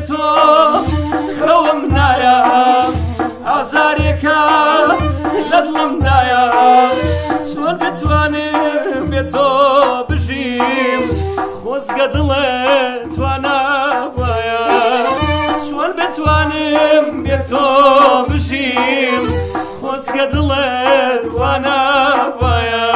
بێتۆ خەوم نایە ئازارێکە لە دڵمدایە چۆن بتوانم بێتۆ بژیم خۆزگە دڵێت توانابایە چۆن بتوانم بێتۆ بژیم خۆزگە دڵێت توانابایە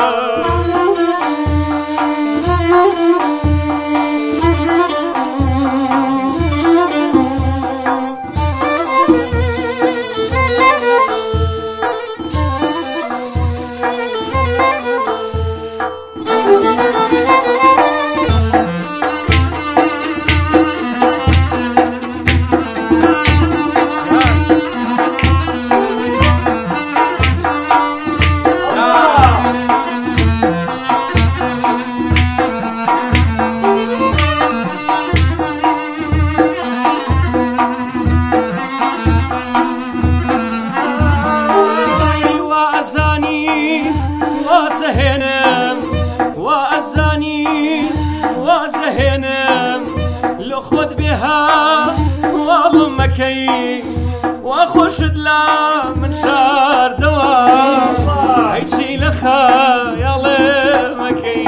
وازهێنم لە خۆت بێها واڵم مەکەی واخۆشت لە من شاردەوە هیچی لە خەیاڵێ مەکەی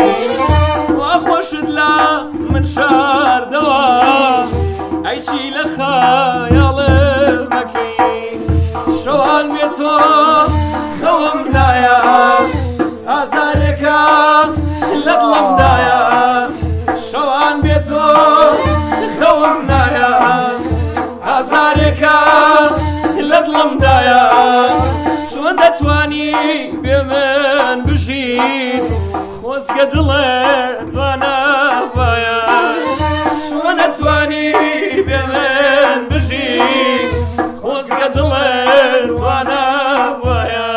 واخۆشت لە من شاردەوە هیچی لە خەیاڵێ مەکەی شەوان بێتۆ خەوم نایە ئازارێکە لە دڵمدایە شەوان بێتۆ خەوم نایە ئازارێکە لە دڵمدایە چۆن دەتوانی بێ من بژیت خۆزگە دڵێت توانابایە چۆن دەتوانی بێ من بژیت خۆزگە دڵێت توانابایە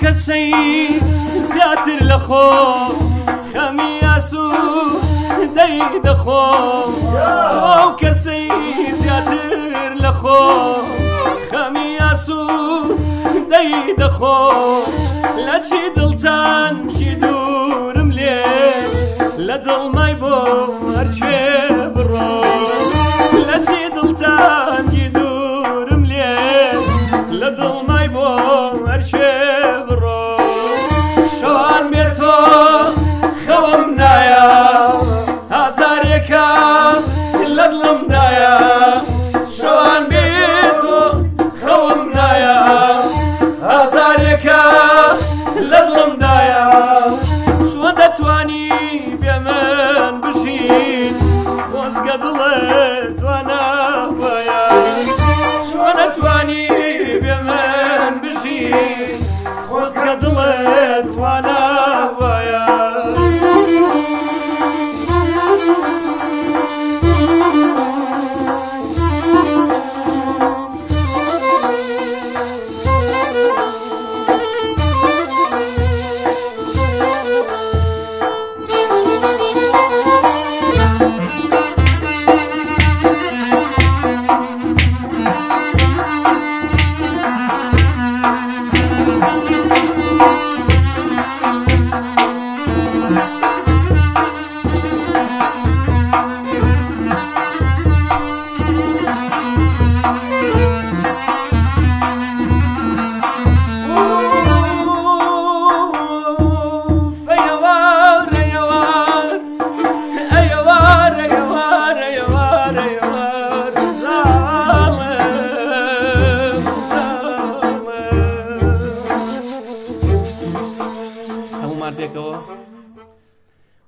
کەسەی زیاتر لە خۆ خەمی یاسو دەی دەخۆ تۆ کەسەی زیاتر لە خۆ خەمی یاسو دەی دەخۆ لە چی دڵتانجی دوورم لێت لە دڵمای بۆ هەرکوێ بڕۆ لە چی دڵتانجی دوورم لێت لە دڵمای بۆ هەرکوێ شەوان بێتۆ خەوم نایە ئازارێکە لە دڵمدایە شەوان بێتۆ خەوم نایە ئازارێکە لە دڵمدایە چۆن دەتوانی بێ من بژیت خۆزگە دڵێت توانابایە چۆن دەتوانی بێ من بژیت خۆزگە دڵێت توانابایە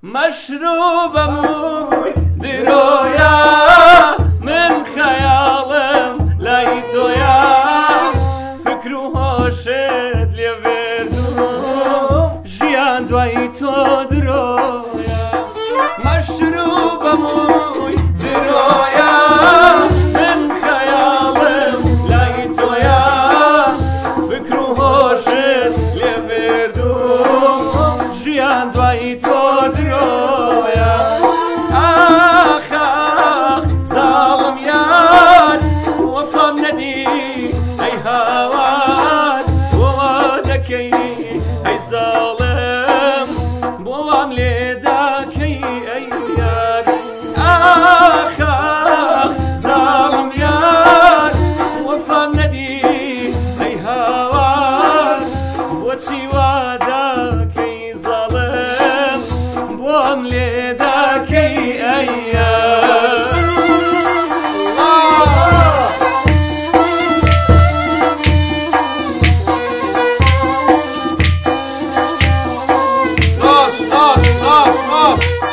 مشروب موي درويا من خيالم لايتويا فكرو شد لي بردو جيان دويتو درويا مشروب موي درويا من خيالم لايتويا فكرو شد لي بردو جيان دويتو درويا آخ آخ ظالم يار وفام ندي أي هوار ووادكي أي ظالم بوام ليداكي أي يار آخ آخ ظالم يار وفام ندي أي هوار وشي واداكي ظالم بوام ليداكي أي يار Nossa, nossa, nossa, nossa.